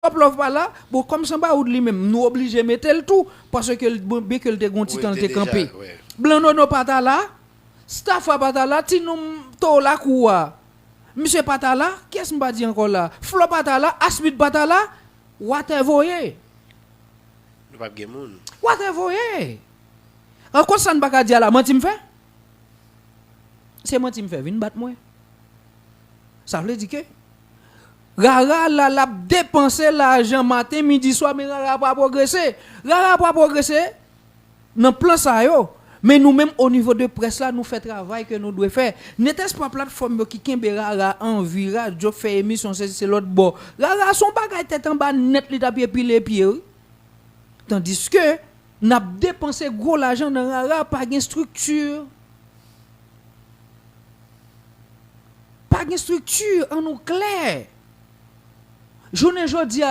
Love pas là, bon comme ça ba ou lui-même nous obligé mettre le tout parce que bien que le gon titan te campé. Blanc non pas là, staff pas là, ti nous to la quoi. Monsieur pas là, qu'est-ce m'pa dit encore là? Flo pas là, Asmit pas là, whatever. Nous pas gen moun. Whatever. Encore ça ne pas dire là, menti me fait? C'est menti me fait, vinn battre moi. Ça veut dire que Rara la dépenser l'argent matin, midi, soir, mais Rara pas progresser. Rara pas progresser dans plan ça yo. Mais nous-mêmes au niveau de presse là, nous fait travail que nous devons faire. N'était-ce pas plateforme qui kembe Rara en vira, jo fait émission c'est l'autre bord. Rara son bagay tête en bas net li t'a pied les pieds. Tandis que n'a dépensé gros l'argent dans Rara pas de structure. Pas de structure en nous clair. Je ne dis